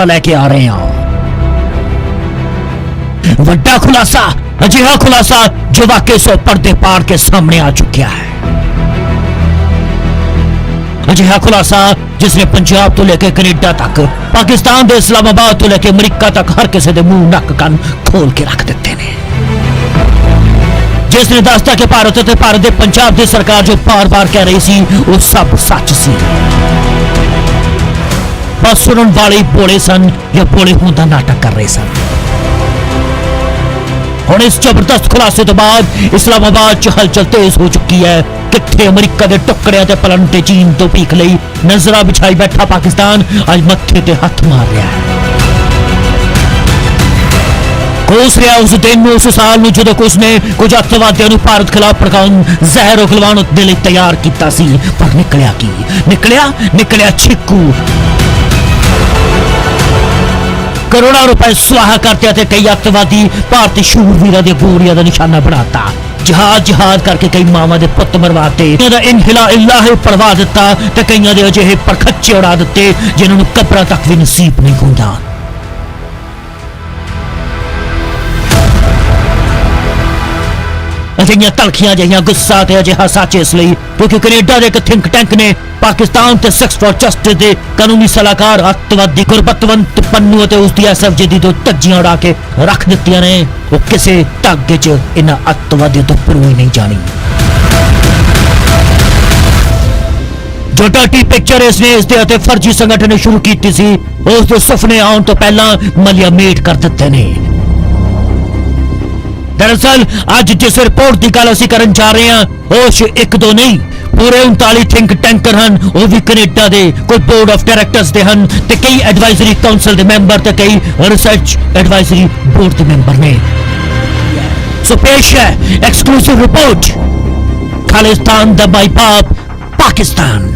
खुलासा लेके आ रहे हैं। वड्डा खुलासा, अजिहा खुलासा जो वाकई सौ पर्दे पाड़ के सामने आ चुका है। अजिहा खुलासा जिसने पंजाब तो लेके कनेडा तक, पाकिस्तान दे इस्लामाबाद तो लेके अमरीका तक हर किसी दे मुंह नक कन खोल के रख दिते ने। जिसने दसता कि भारत ते भारत दे पंजाब दी सरकार जो बार बार कह रही सी वो सब सच सी, बस सुनन वाले बोले सन या बोले होने का नाटक कर रहे सन। हुण इस जबरदस्त खुलासे तो बाद इस्लामाबाद च हलचल तेज हो चुकी है। किथे अमरीका के टुकड़ियां ते पलंटे चीन तो भीख लई नजरा बिछाई बैठा पाकिस्तान अज मत्थे ते हथ मार रहा है। कोस रहा उस दिन उस साल में जो उसने कुछ अतवादियों भारत खिलाफ भड़काउण जहर उगलवाउण दे लई तैयार कीता सी, पर निकलिया की? निकलिया छिक्कू। करोड़ों रुपए स्वाहा करते थे कई अतवादी भारतीय शूरवीरां दे गोलियां दा निशाना बनाता। जहाज करके कई मावां दे पुत्त मरवाते, इनहिला इल्लाह पढ़वा दिता ते कईयां दे अजिहे परखच्चे उड़ा दिते जिन्हां नूं कब्रां तक भी नसीब नहीं हुंदा। अजिहियां तलखियां जिहियां गुस्सा ते अजिहा सच इसलिए क्योंकि कनेडा दे एक थिंक टैंक ने पाकिस्तान ते सेक्स फॉर जस्टिस दे कानूनी सलाहकार अतवादी गुरबतवंत पन्नू ते उसदी एसएफजी दी दो तज्जियां उड़ा के रख दित्तियां ने। वो किसे धागे च इन्हां अतवादियों तो परोई नहीं जानी। जो डर्टी पिक्चर इसने इसदे अते फर्जी संगठन ने शुरू कीती सी उसदे सुफने आउण तो पहला मलिया मेट कर दित्ते ने। दरअसल अज जिस रिपोर्ट की गल असीं करन जा रहे हैं उस एक दो नहीं पूरे 39 थिंक टैंकर हैं, वो भी कनेडा दे, कोई बोर्ड ऑफ डायरेक्टर्स दे हैं ते कई एडवाइजरी काउंसिल दे मेंबर ते कई रिसर्च एडवाइजरी बोर्ड दे मेंबर ने। सो पेश है एक्सक्लूसिव रिपोर्ट खालिस्तान दा माई बाप पाकिस्तान।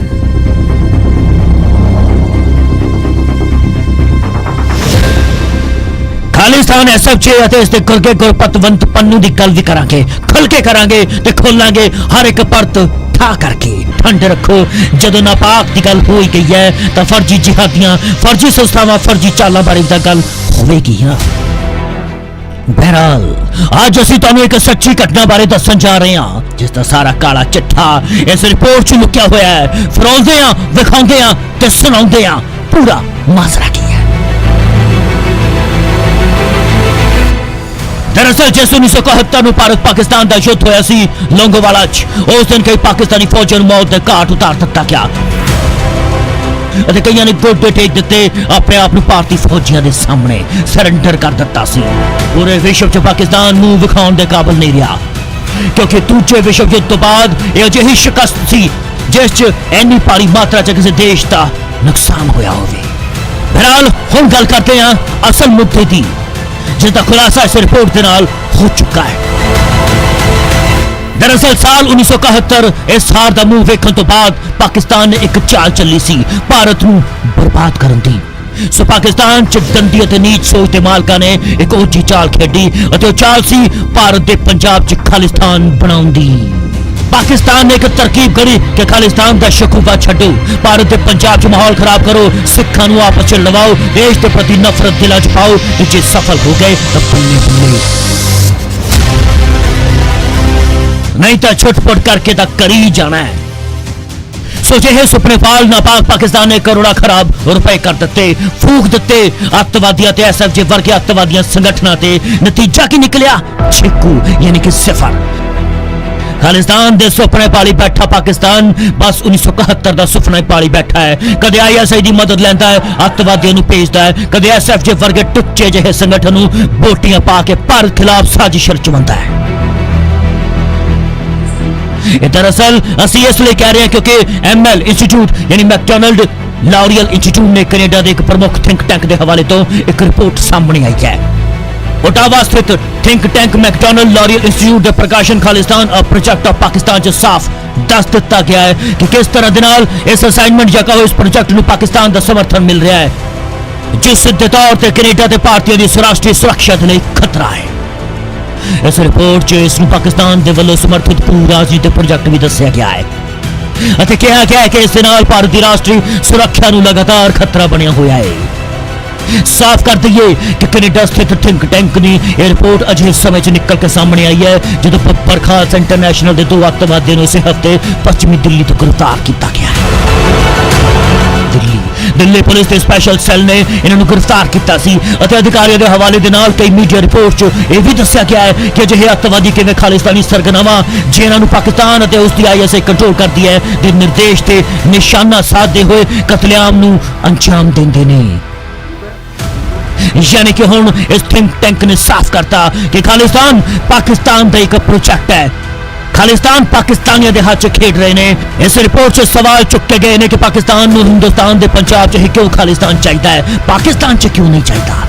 खालिस्तान एसएफजे ਅਤੇ ਇਸ ਦੇ ਗੁਰਗੇ ਗੁਰਪਤਵੰਤ ਪੰਨੂ ਦੀ ਗੱਲ ਵੀ ਕਰਾਂਗੇ, ਖੁੱਲ ਕੇ ਕਰਾਂਗੇ ਤੇ ਖੋਲਾਂਗੇ ਹਰ ਇੱਕ ਪਰਤ ਠਾ ਕਰਕੇ। ਠੰਡ ਰੱਖੋ, ਜਦੋਂ ਨਾਪਾਕ ਦੀ ਗੱਲ ਹੋਈ ਗਈ ਹੈ ਤਾਂ ਫਰਜੀ ਜਿਹਾਦੀਆਂ, ਫਰਜੀ ਸੰਸਥਾਵਾਂ, ਫਰਜੀ ਚਾਲਾਂ ਬਾਰੇ ਤਾਂ ਗੱਲ ਹੋਵੇਗੀ। बहरहाल आज असीं तुहानूं एक सच्ची घटना बारे दस्सण जा रहे हैं जिसका सारा काला चिट्ठा इस रिपोर्ट च लुकिया होया है। फरोलदे हां, विखाउंदे हां ते सुणाउंदे हां पूरा माजरा की है। दरअसल जिस 1971 भारत पाकिस्तान का युद्ध होया सी लोंगोवाला च, उस दिन कई पाकिस्तानी फौजियों नूं मौत दे घाट उतार दिता गया। कई ने गोडे टेक दिते, अपने आप भारतीय फौजियों के सामने सरेंडर कर दिता सी। पूरे विश्व च पाकिस्तान मुंह विखाउण दे काबिल नहीं रहा क्योंकि दूजे विश्व युद्ध तो बाद यह अजिही शिकस्त सी जिस च इन्नी भारी मात्रा च किसी देश का नुकसान होया होवे। बहरहाल हुण गल करते हैं असल मुद्दे की जिसका खुलासा इस रिपोर्ट के नाल हो चुका है। दरअसल साल 1971 इस हार का मुंह वेखण तो बाद पाकिस्तान ने एक चाल चली सी भारत नूं बर्बाद करन दी। सो पाकिस्तान च गंदी ते नीच सोच दे मालकां ने एक ओझी चाल खेडी अते ओह चाल सी भारत दे पंजाब च खालिस्तान बनाउण दी। पाकिस्तान ने एक तरकीब करी कि खालिस्तान का शकूफा छड्डो, भारत के पंजाब च माहौल खराब करो, सिखां नूं आपस च लड़ाओ, देश के प्रति नफरत दिलां च पाओ ते जे सफल हो गए तो बल्ले बल्ले, नहीं तो छुटपुट करके तो कर ही जाना है। सोचे है सुपने पाल नापाक पाकिस्तान ने करोड़ा खराब रुपए कर दिते, फूक दिते अतवादियों ते एसएफजे वर्गे अतवादियों संगठनों ते। नतीजा की निकलिया? छिक्कू यानी कि सिफर। खालिस्तान दे सुपने पाली बैठा पाकिस्तान बस 1971 का सुपना पाली बैठा है। कदे ISI की मदद लेंदा है, अतवादियों नूं भेजदा है, कदे एसएफजे वर्गे टुच्चे जिहे संगठन नूं बोटियां पा के भारत खिलाफ साजिश रचवांदा है। दरअसल असी इसलिए कह रहे हैं क्योंकि ML इंस्टीट्यूट यानी मैकडोनल्ड लॉरियल इंस्टीट्यूट ने कनेडा के एक प्रमुख थिंक टैंक के हवाले तो एक रिपोर्ट सामने आई है। ओटावा स्थित think tank McDonald L'Oréal institute के प्रकाशन खालिस्तान और प्रोजेक्ट ऑफ पाकिस्तान च साफ दस दिता गया है कि किस तरह दे नाल इस असाइनमेंट जगह इस प्रोजेक्ट नूं पाकिस्तान का समर्थन मिल रहा है जिस सीधे तौर पर कनेडा के भारतीयों की राष्ट्रीय सुरक्षा के लिए खतरा है। इस रिपोर्ट च इसनूं पाकिस्तान दे वल्लों समर्थित राजनीतिक प्रोजेक्ट भी दस्सिया गया है अते कहा गया है कि इस दे नाल भारत की राष्ट्रीय सुरक्षा नूं लगातार खतरा बनिया होया है। साफ कर दईए कि कनेडा स्थित थिंक टैंक ने यह रिपोर्ट अजे समय च निकल के सामने आई है जो बरखास्त इंटरनेशनल के 2 अतवादियों ने इस हफ्ते पश्चिमी दिल्ली तो गिरफ्तार किया गया है। दिल्ली पुलिस के स्पैशल सैल ने इन्होंने गिरफ्तार किया सी अते अधिकारियों के हवाले दे नाल कई मीडिया रिपोर्ट च यह भी दस्सिया गया है कि अजिहे अतवादी किवें खालिस्तानी सरगनावां जिन्हां नूं पाकिस्तान अते उसकी ISI कंट्रोल करती है दे निर्देश ते निशाना साधते हुए कतलेआम नूं अंजाम देंदे ने। यानी कि हुण इस थिंक टैंक ने साफ करता कि खालिस्तान पाकिस्तान का एक प्रोजेक्ट है। खालिस्तान पाकिस्तानियों के हाथ खेड रहे हैं। इस रिपोर्ट से सवाल चुके गए ने कि पाकिस्तान नूं हिंदुस्तान के पंजाब च ही क्यों खालिस्तान चाहिए, पाकिस्तान च क्यों नहीं चाहिए।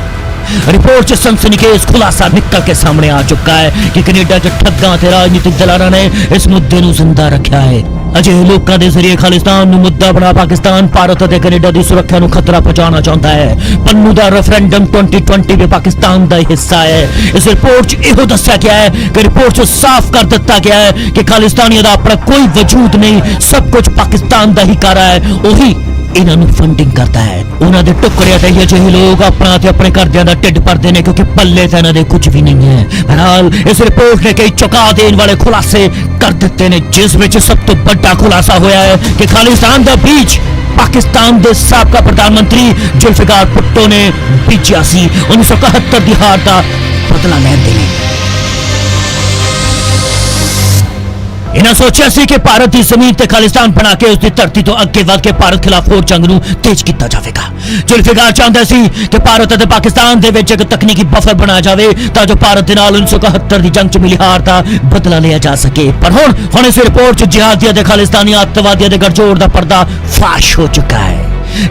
रिपोर्ट से सनसनीखेज खुलासा निकल के सामने आ चुका है कि कनेडा च ठग्गां ते राजनीतिक दलालां ने इस मुद्दे नूं जिंदा रखा है। अजिहे लोकां दे जरिए खालिस्तान नूं मुद्दा बना पाकिस्तान भारत अते कनेडा की सुरक्षा नूं खतरा पहुंचाना चाहता है। पन्नू दा रेफरेंडम 2020 भी पाकिस्तान का हिस्सा है। इस रिपोर्ट च इहो दस्सिया गया है कि रिपोर्ट च साफ कर दिता गया है कि खालिस्तानियों का अपना कोई वजूद नहीं, सब कुछ पाकिस्तान का ही कर रहा है, वही इन्हों फंडिंग करता है। उन्होंने टुकड़े ते अजिहे लोग अपना ते अपने घरदियां दा ढिड भरदे ने क्योंकि पल्ले ते इन्हां दे कुछ भी नहीं है। बहरहाल इस रिपोर्ट ने कई चौंका देने वाले खुलासे कर दिते ने, जिस विच सब तो बड़ा खुलासा होया है कि खालिस्तान दा बीज पाकिस्तान के साबका प्रधानमंत्री जुल्फिकार भुट्टो ने बीजिया सी 1971 की हार का बदला लैण दे लई। इन्हें सोचा सी कि भारत की जमीन ते खालिस्तान बना के उसकी धरती तो अगे वध के भारत खिलाफ होर जंग नूं तेज किया जाएगा। जुल्फिकार चाहते सी कि भारत और पाकिस्तान दे विच एक तकनीकी बफर बनाया जाए ताकि भारत दे नाल 1971 की जंग च मिली हार का बदला लिया जा सके। पर हुण इस रिपोर्ट च जिहादियों के खालिस्तानी अतवादियों के गठजोड़ का पर्दा फाश हो चुका है।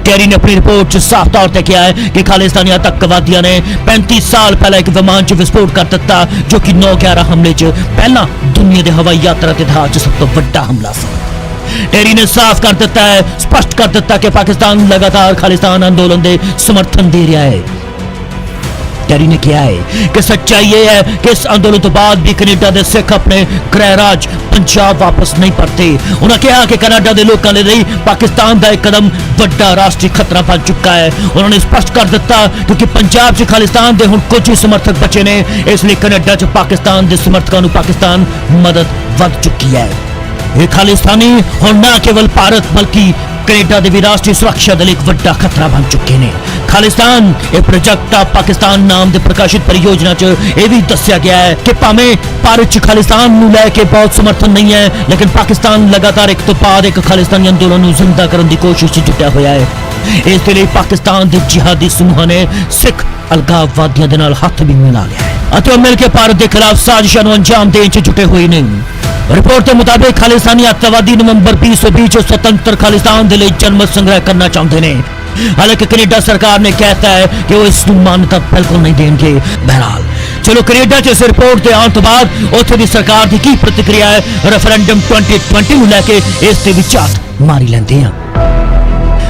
कैरी ने अपनी रिपोर्ट च साफ तौर पर किया है कि खालिस्तानी आतंकवादियों ने 35 साल पहले एक विमान च विस्फोट कर दिता जो कि 9/11 हमले च पहला दुनिया के हवाई यात्रा के इतिहास च सब तो बड़ा हमला सी। टेरी ने साफ कर दिता है, स्पष्ट कर दिता कि पाकिस्तान लगातार खालिस्तान आंदोलन के समर्थन दे रहा है। टेरी ने किया है कि सच्चाई यह है कि इस आंदोलन तो बाद भी कनेडा के सिख अपने गृह राज पंजाब वापस नहीं परते। उन्होंने कहा कि कनाडा के लोगों के लिए पाकिस्तान का एक कदम बड़ा राष्ट्रीय खतरा बन चुका है। उन्होंने स्पष्ट कर दिता क्योंकि पंजाब च खालिस्तान के हुण कुछ ही समर्थक बचे ने, इसलिए कनाडा च पाकिस्तान के समर्थकों को पाकिस्तान मदद वध चुकी है। ये खालिस्तानी हुण न केवल भारत बल्कि कनेडा के भी राष्ट्रीय सुरक्षा दल एक बड़ा खतरा बन चुके हैं। खालिस्तान एक प्रोजेक्ट ऑफ पाकिस्तान नाम के प्रकाशित परियोजना च यह भी दस्सिया गया है कि भावें भारत च खालिस्तान नूं लैके बहुत समर्थन नहीं है, लेकिन पाकिस्तान लगातार एक तो बाद एक खालिस्तानी अंदोलन नूं जिंदा करने की कोशिश च जुटिया होया है। इस लिए पाकिस्तान के जिहादी समूहों ने सिख अलगाववादियों के नाल हथ भी मिला लिया है और मिल के भारत के खिलाफ साजिशों नूं अंजाम देने च जुटे हुए ने। रिपोर्ट के मुताबिक खालिस्तानी अतवादी नवंबर 2020 स्वतंत्र खालिस्तान के लिए जनमत संग्रह करना चाहते हैं। हालांकि कनेडा सरकार ने कहता है कि वो इसकी मान्यता बिल्कुल नहीं देंगे। बहरहाल चलो कनेडा च इस रिपोर्ट के आने तो बाद उत्थे दी सरकार की की प्रतिक्रिया है, रेफरेंडम 2020 नूं लैके इस ते भी झात मारी लैंदे हैं।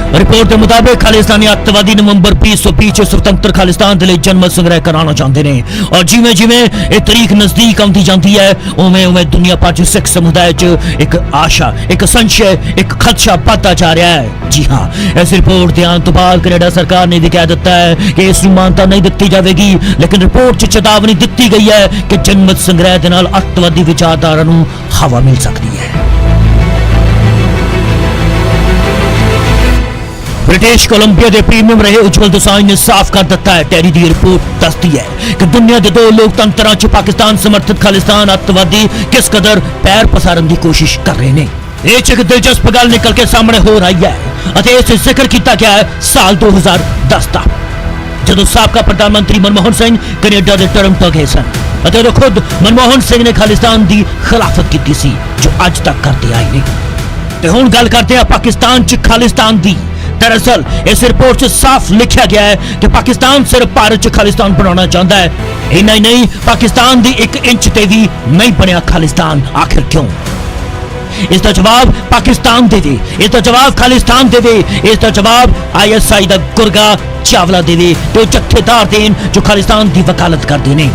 रिपोर्ट के मुताबिक खालिस्तानी अतवादी नवंबर 2020 स्वतंत्र खालिस्तान के लिए जनमत संग्रह कराना चाहते हैं और जिमें जिमें यह तारीख नजदीक आती जाती है उवें उवें दुनिया भर च सिख समुदाय च एक आशा, एक संशय, एक खदशा बढ़ता जा रहा है। जी हाँ, इस रिपोर्ट के आने तो बाद कनेडा सरकार ने भी कह दिता है कि इस मान्यता नहीं दी जाएगी, लेकिन रिपोर्ट च चेतावनी दी गई है कि जनमत संग्रह के नाल अतवादी विचारधारा नूं हवा मिल सकती है। ब्रिटिश कोलंबिया के प्रीमियम रहे उज्जवल दोसांझ ने साफ कर दिता है, टेरी की रिपोर्ट दसती है कि दुनिया के 2 लोकतंत्रों च पाकिस्तान समर्थित खालिस्तान अतवादी किस कदर पैर पसारन की कोशिश कर रहे हैं। एक दिलचस्प गल निकल के सामने हो रही है, इस जिक्र किया गया है साल 2010 का, जदों साबका प्रधानमंत्री मनमोहन सिंह कनेडा के टोरंटो गए सन ਅਤੇ ਉਦੋਂ खुद मनमोहन सिंह ने खालिस्तान की खिलाफत की सी जो अज तक करते आए ने। ते हुण गल करते हैं पाकिस्तान च खालिस्तान की। दरअसल इस रिपोर्ट से साफ लिखा गया है कि पाकिस्तान सिर्फ भारत च खालिस्तान बनाना चाहता है। इन्ना ही नहीं, पाकिस्तान की 1 इंच ते भी नहीं बनया खालिस्तान। आखिर क्यों? इसका जवाब पाकिस्तान देवे, इसका जवाब खालिस्तान देवे, इसका जवाब ISI का गुरगा चावला देवे तो जत्थेदार देन जो खालिस्तान की वकालत करते हैं।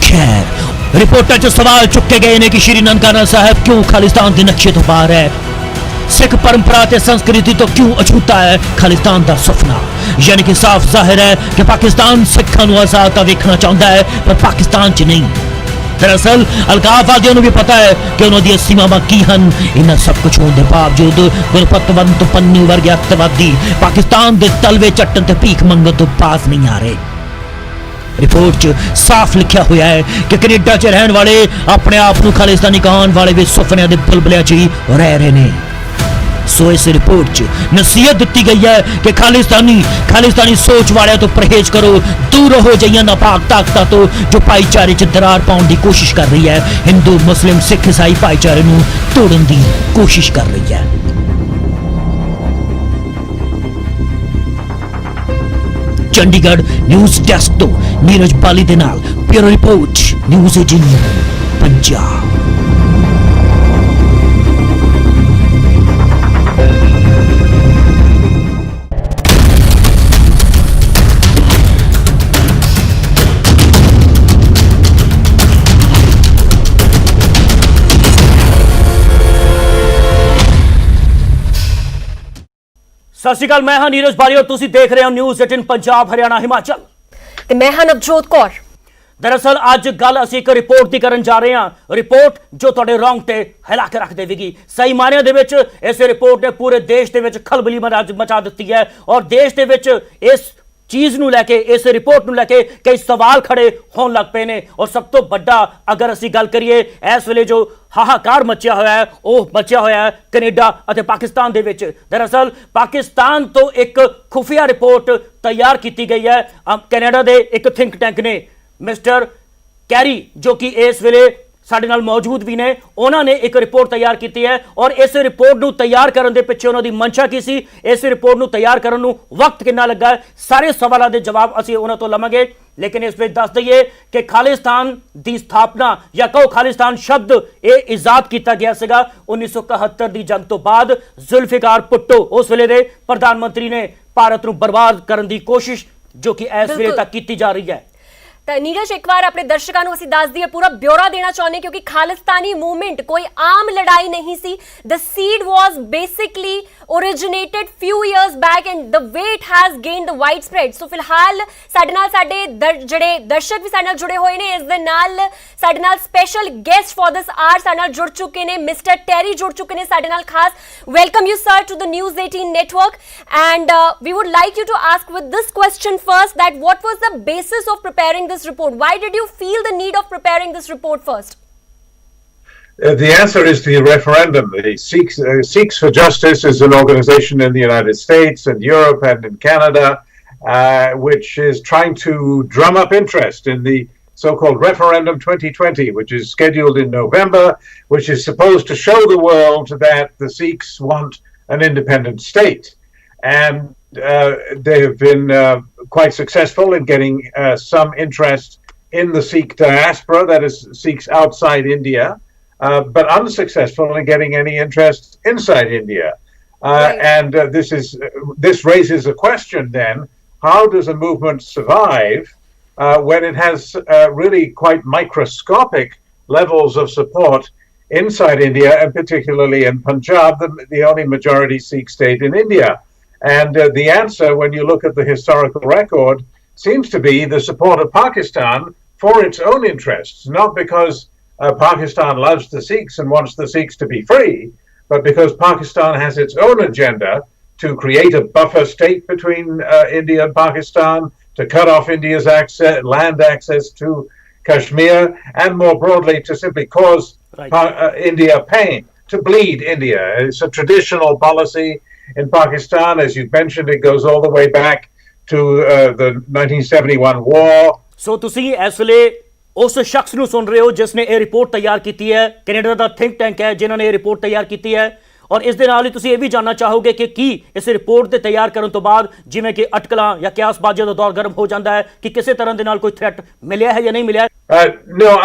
खैर रिपोर्टर च सवाल चुके गए ने कि श्री ननकाना साहब क्यों खालिस्तान के नक्शे तो बाहर है। सिख परंपरा ते संस्कृति तो क्यों अछूता है खालिस्तान का सुपना। यानी कि साफ जाहिर है कि पाकिस्तान सिखां नूं आजाद तां वेखना चाहुंदा है पर पाकिस्तान च नहीं। दरअसल अलगाववादियों को भी पता है कि उन्होंने सीमावां की हन। इन्हां सब कुछ होने के बावजूद गुरपतवंत पन्नू वर्गे अतवादी पाकिस्तान के तलवे चट्टन ते भीख मंगण तो बाज नहीं आ रहे। रिपोर्ट च साफ लिखा हुआ है कि कनेडा च रहने वाले अपने आप को खालिस्तानी कहने वाले भी सुपनिया के बुलबुलियां च ही रह रहे हैं। सो इस रिपोर्ट च नसीहत दी गई है कि खालिस्तानी सोच वाले तो परहेज करो, दूर रहो जिहियां नापाक ताकतां तो जो भाईचारे च दरार पाउण दी कोशिश कर रही है, हिंदू मुस्लिम सिख ईसाई भाईचारे नूं तोड़न दी कोशिश कर रही है। चंडीगढ़ न्यूज़ डेस्क तो नीरज बाली दे नाल ब्यूरो रिपोर्ट न्यूज़ 18 पंजाब। सत श्री अकाल, मैं हाँ नीरज बाली और तुसी देख रहे हो न्यूज़ 18 पंजाब हरियाणा हिमाचल ते मैं हाँ नवजोत कौर। दरअसल अज गल असीं एक रिपोर्ट की करन जा रहे हैं, रिपोर्ट जो तुहाडे रोंगटे हिला के रख देगी। सही मायने दे विच इस रिपोर्ट ने पूरे देश दे विच खलबली मचा दित्ती है और देश दे विच इस चीज़ नूं लैके, इस रिपोर्ट नूं लैके कई सवाल खड़े होण लग पे ने। और सब तो बड़ा अगर असीं गल करिए इस वेले जो हाहाकार मचिया होया है वह मचिया होया है कनेडा अते पाकिस्तान दे विच। दरअसल पाकिस्तान तो एक खुफिया रिपोर्ट तैयार की गई है कनेडा दे एक थिंक टैंक ने। मिस्टर कैरी जो कि इस वेले साडे नाल मौजूद भी ने, उन्होंने एक रिपोर्ट तैयार की है और इस रिपोर्ट नूं तैयार करन दे पिछे उन्हां दी मंशा की सी, इस रिपोर्ट नूं तैयार करन नूं वक्त कितना लगा है, सारे सवालों के जवाब असीं उन्हां तो लवांगे। लेकिन इस विच दस दईए कि खालिस्तान की स्थापना या कहो खालिस्तान शब्द ये ईजाद किया गया सीगा 1971 की जंग तो बाद। जुल्फिकार भुट्टो उस वेले दे प्रधानमंत्री ने भारत नूं बर्बाद करन दी कोशिश जो कि इस वेले तक की जा रही है। नीरज एक बार अपने दर्शकों को दस दिए पूरा ब्यौरा देना चाहते हैं क्योंकि खालिस्तानी मूवमेंट कोई आम लड़ाई नहीं सी। The seed was basically originated few years back and the way it has gain the wide spread. So फिलहाल साडे नाल साडे ਜਿਹੜੇ दर्शक भी साडे नाल जुड़े हुए हैं, इस दे नाल साडे नाल स्पेशल गेस्ट फॉर दिस आर साडे नाल जुड़ चुके हैं। मिस्टर टेरी जुड़ चुके हैं साडे नाल खास। Welcome you sir to the News 18 network and we would like you to ask with this question first that what was the basis of preparing this report? Why did you feel the need of preparing this report first? The answer is the referendum. The Sikhs for Justice is an organization in the United States and Europe and in Canada which is trying to drum up interest in the so-called referendum 2020, which is scheduled in November, which is supposed to show the world that the Sikhs want an independent state. And they have been quite successful in getting some interest in the Sikh diaspora, that is Sikhs outside India, but unsuccessful in getting any interest inside India. Right. And this raises a question then, how does a movement survive when it has really quite microscopic levels of support inside India, and particularly in Punjab, the only majority Sikh state in India? And the answer, when you look at the historical record, seems to be the support of Pakistan for its own interests, not because Pakistan loves the Sikhs and wants the Sikhs to be free, but because Pakistan has its own agenda to create a buffer state between India and Pakistan, to cut off India's land access to Kashmir, and more broadly to simply cause India pain, to bleed India. It's a traditional policy in Pakistan. As you mentioned, it goes all the way back to the 1971 war. So तुसी इस वेले उस शख्स नूं सुन रहे हो जिसने ये रिपोर्ट तैयार की है, कनेडा का थिंक टैंक है जिन्होंने ये रिपोर्ट तैयार की है। और इस दे नाल ही तुसी ये भी जानना चाहोगे कि की इस रिपोर्ट के तैयार करने तो बाद जिवें कि अटकलां या क्यासबाजी का दौर गर्म हो जाता है कि किसी तरह के नाल कोई थ्रेट मिलिया है या नहीं मिलिया? No,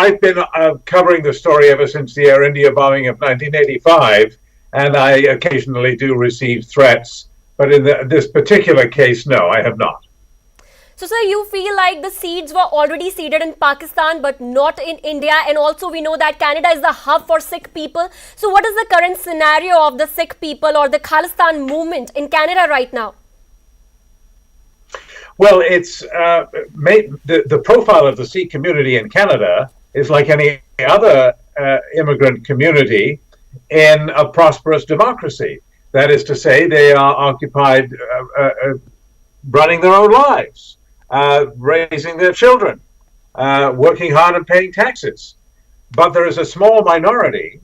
I've been covering the story ever since the Air India bombing of 1985. And I occasionally do receive threats, but in this particular case, no, I have not. So, sir, you feel like the seeds were already seeded in Pakistan but not in India, and also we know that Canada is the hub for Sikh people. So, what is the current scenario of the Sikh people or the Khalistan movement in Canada right now? Well, it's the profile of the Sikh community in Canada is like any other immigrant community in a prosperous democracy. That is to say, they are occupied running their own lives, raising their children, working hard and paying taxes. But there is a small minority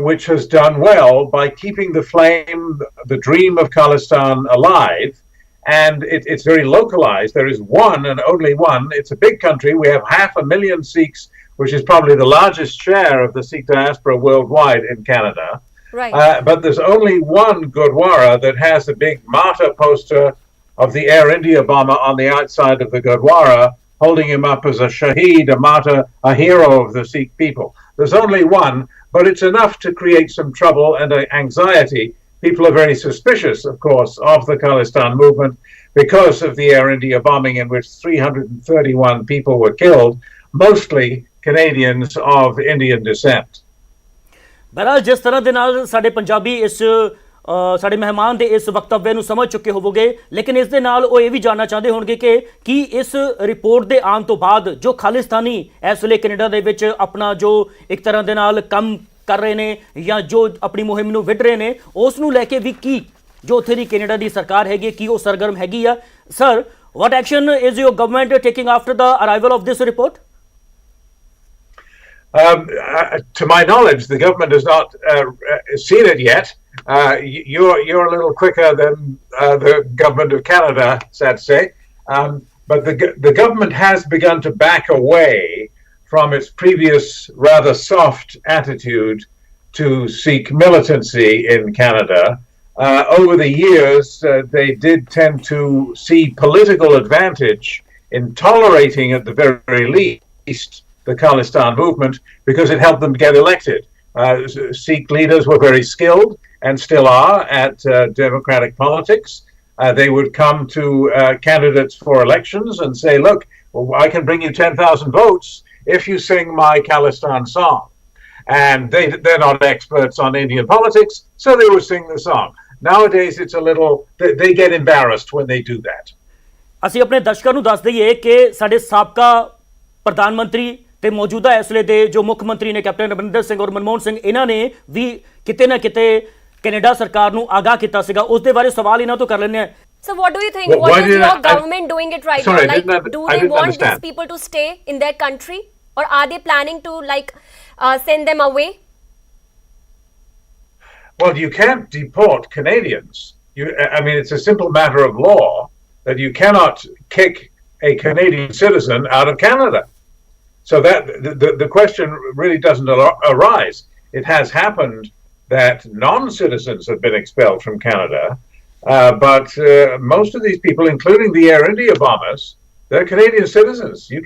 which has done well by keeping the flame, the dream of Khalistan alive. And it's very localized. There is one and only one. It's a big country. We have 500,000 Sikhs, which is probably the largest share of the Sikh diaspora worldwide in Canada. Right. But there's only one Gurdwara that has a big martyr poster of the Air India bomber on the outside of the Gurdwara, holding him up as a shaheed, a martyr, a hero of the Sikh people. There's only one, but it's enough to create some trouble and anxiety. People are very suspicious, of course, of the Khalistan movement because of the Air India bombing in which 331 people were killed, mostly Canadians of Indian descent. बहरहाल जिस तरह ਦੇ ਨਾਲ ਸਾਡੇ ਪੰਜਾਬੀ ਇਸ ਸਾਡੇ ਮਹਿਮਾਨ ਦੇ ਇਸ ਵਕਤव्य ਨੂੰ ਸਮਝ ਚੁੱਕੇ ਹੋਵੋਗੇ, ਲੇਕਿਨ ਇਸ ਦੇ ਨਾਲ ਉਹ ਇਹ ਵੀ ਜਾਣਨਾ ਚਾਹੁੰਦੇ ਹੋਣਗੇ ਕਿ ਕੀ ਇਸ ਰਿਪੋਰਟ ਦੇ ਆਉਣ ਤੋਂ ਬਾਅਦ ਜੋ ਖਾਲਿਸਤਾਨੀ ਇਸ ਵੇਲੇ ਕੈਨੇਡਾ ਦੇ ਵਿੱਚ ਆਪਣਾ ਜੋ ਇੱਕ ਤਰ੍ਹਾਂ ਦੇ ਨਾਲ ਕੰਮ ਕਰ ਰਹੇ ਨੇ ਜਾਂ ਜੋ ਆਪਣੀ ਮੁਹਿੰਮ ਨੂੰ ਵਿੱਢ ਰਹੇ ਨੇ, ਉਸ ਨੂੰ ਲੈ ਕੇ ਵੀ ਕੀ ਜੋ ਉੱਥੇ ਦੀ ਕੈਨੇਡਾ ਦੀ ਸਰਕਾਰ ਹੈਗੀ ਕੀ ਉਹ ਸਰਗਰਮ ਹੈਗੀ ਆ? Sir, what action is your government taking after the arrival of this report? To my knowledge, the government has not seen it yet. You're a little quicker than the government of Canada, sad to say. But the government has begun to back away from its previous rather soft attitude to Sikh militancy in Canada. Over the years, they did tend to see political advantage in tolerating, at the very least, the Khalistan movement because it helped them get elected. Sikh leaders were very skilled and still are at democratic politics. They would come to candidates for elections and say, look, well, I can bring you 10,000 votes if you sing my Khalistan song. And they're not experts on Indian politics, so they would sing the song. Nowadays, it's a little, they get embarrassed when they do that. ਅਸੀਂ ਆਪਣੇ ਦਰਸ਼ਕਾਂ ਨੂੰ ਦੱਸ ਦਈਏ ਕਿ ਸਾਡੇ ਸਾਬਕਾ ਪ੍ਰਧਾਨ ਮੰਤਰੀ ਤੇ ਮੌਜੂਦਾ ਇਸ ਵੇਲੇ ਦੇ ਜੋ ਮੁੱਖ ਮੰਤਰੀ ਨੇ ਕੈਪਟਨ ਅਮਰਿੰਦਰ ਸਿੰਘ ਔਰ ਮਨਮੋਹਨ ਸਿੰਘ, ਇਹਨਾਂ ਨੇ ਵੀ ਕਿਤੇ ਨਾ ਕਿਤੇ ਕੈਨੇਡਾ ਸਰਕਾਰ ਨੂੰ ਆਗਾਹ ਕੀਤਾ ਸੀਗਾ। ਉਸ ਦੇ ਬਾਰੇ ਸਵਾਲ ਇਹਨਾਂ ਤੋਂ ਕਰ ਲੈਂਦੇ ਆ। So what do you think? What is your government doing it right now? Like, do they want these people to stay in their country, or are they planning to send them away? Well, you can't deport Canadians. I mean, it's a simple matter of law that you cannot kick a Canadian citizen out of Canada. So that the question really doesn't arise. It has happened that non-citizens have been expelled from Canada, but most of these people, including the Air India bombers, they're Canadian citizens. You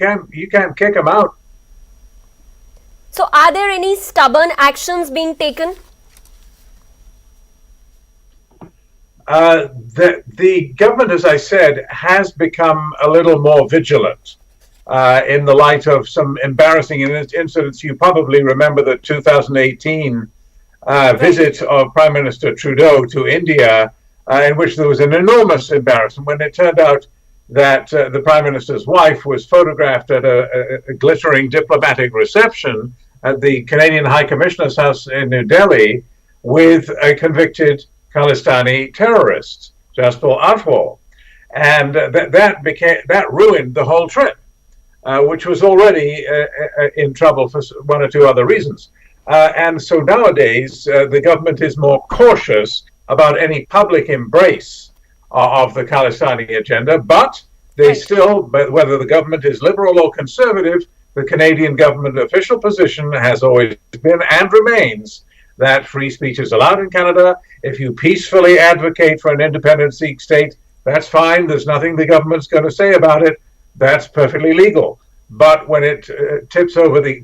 can't kick them out. So are there any stubborn actions being taken? The government, as I said, has become a little more vigilant in the light of some embarrassing incidents. You probably remember the 2018 visit of Prime Minister Trudeau to India, in which there was an enormous embarrassment when it turned out that the Prime Minister's wife was photographed at a glittering diplomatic reception at the Canadian High Commissioner's house in New Delhi with a convicted Khalistani terrorist, Jaspal Atwal. And that ruined the whole trip. Which was already in trouble for one or two other reasons. And so nowadays, the government is more cautious about any public embrace of the Khalistani agenda, but they still, whether the government is liberal or conservative, the Canadian government official position has always been and remains that free speech is allowed in Canada. If you peacefully advocate for an independent Sikh state, that's fine. There's nothing the government's going to say about it. That's perfectly legal. But when it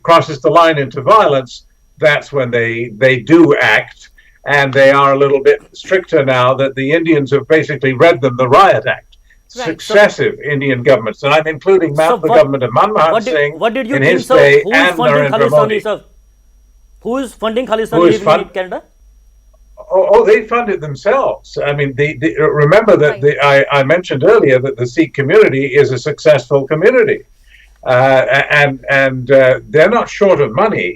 crosses the line into violence, that's when they do act. And they are a little bit stricter now that the Indians have basically read them the riot act. successive Indian governments, and I'm including the government of Manmohan Singh what did you in think, his sir? day Who is and funding Narendra Modi. Khalistani, sir? Who is funding Khalistani living in Canada? Oh, they fund it themselves. I mean, remember that I mentioned earlier that the Sikh community is a successful community, and they're not short of money.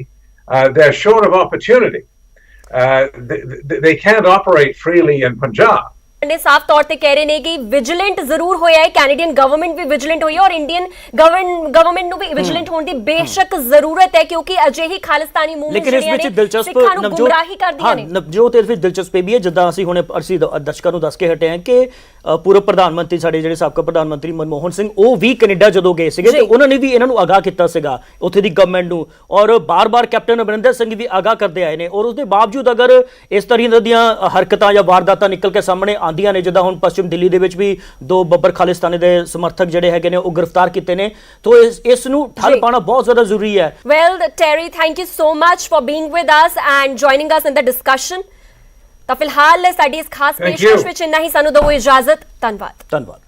They're short of opportunity. They can't operate freely in Punjab. ਨੇ ਸਾਫ਼ ਤੌਰ ਤੇ ਕਹਿ ਰਹੇ ਨੇ ਕਿ vigilant ਜ਼ਰੂਰ ਹੋਇਆ ਹੈ, ਕੈਨੇਡੀਅਨ ਗਵਰਨਮੈਂਟ ਵੀ ਵਿਜੀਲੈਂਟ ਹੋਈ ਹੈ ਔਰ ਇੰਡੀਅਨ ਗਵਰਨਮੈਂਟ ਨੂੰ ਵੀ ਵਿਜੀਲੈਂਟ ਹੋਣ ਦੀ ਬੇਸ਼ੱਕ ਜ਼ਰੂਰਤ ਹੈ, ਕਿਉਂਕਿ ਅਜਿਹੀ ਖਾਲਿਸਤਾਨੀ ਮੂਵਮੈਂਟ ਜਿਹੜੀਆਂ ਨੇ ਸਿੱਖਾਂ ਨੂੰ ਗੁੰਮਰਾਹੀ ਕਰਦੀਆਂ ਨੇ। ਨਵਜੋਤ, ਇਸ ਵਿੱਚ ਦਿਲਚਸਪ ਵੀ ਹੈ, ਜਿੱਦਾਂ ਅਸੀਂ ਦਰਸ਼ਕਾਂ ਨੂੰ ਦੱਸ ਕੇ ਹਟੇ ਹਾਂ ਕਿ ਪੂਰਵ ਪ੍ਰਧਾਨ ਮੰਤਰੀ ਸਾਡੇ ਜਿਹੜੇ ਸਾਬਕਾ ਪ੍ਰਧਾਨ ਮੰਤਰੀ ਮਨਮੋਹਨ ਸਿੰਘ, ਉਹ ਵੀ ਕੈਨੇਡਾ ਜਦੋਂ ਗਏ ਸੀਗੇ ਤੇ ਉਹਨਾਂ ਨੇ ਵੀ ਇਹਨਾਂ ਨੂੰ ਆਗਾਹ ਕੀਤਾ ਸੀਗਾ ਉੱਥੇ ਦੀ ਗਵਰਨਮੈਂਟ ਨੂੰ, ਔਰ ਬਾਰ-ਬਾਰ ਕੈਪਟਨ ਅਮਰਿੰਦਰ ਸਿੰਘ ਵੀ ਆਗਾਹ ਕਰਦੇ ਆਏ ਨੇ। ਔਰ ਉਸਦੇ ਬਾਵਜੂਦ ਅਗਰ ਇਸ ਤਰ੍ਹਾਂ ਦੀਆਂ ਹਰਕਤਾਂ ਜਾਂ ਵਾਰਦਾਤਾਂ ਨਿਕਲ ਕੇ ਸਾਹਮਣੇ ਆਉਂਦੀਆਂ ਨੇ, ਜਿੱਦਾਂ ਹੁਣ ਪੱਛਮ ਦਿੱਲੀ ਦੇ ਵਿੱਚ ਵੀ 2 ਬੱਬਰ ਖਾਲਿਸਤਾਨੀ ਦੇ ਸਮਰਥਕ ਜਿਹੜੇ ਹੈਗੇ ਨੇ ਉਹ ਗ੍ਰਿਫਤਾਰ ਕੀਤੇ ਨੇ, ਤਾਂ ਇਸ ਨੂੰ ਠੱਲ ਪਾਉਣਾ ਬਹੁਤ ਜ਼ਿਆਦਾ ਜ਼ਰੂਰੀ ਹੈ। Well ਟੈਰੀ, thank you so much for being with us and joining us in the discussion. ਤਾਂ ਫਿਲਹਾਲ ਸਾਡੀ ਇਸ ਖਾਸ ਪੇਸ਼ਕਸ਼ ਵਿੱਚ ਇੰਨਾ ਹੀ, ਸਾਨੂੰ ਦਿਓ ਇਜਾਜ਼ਤ। ਧੰਨਵਾਦ।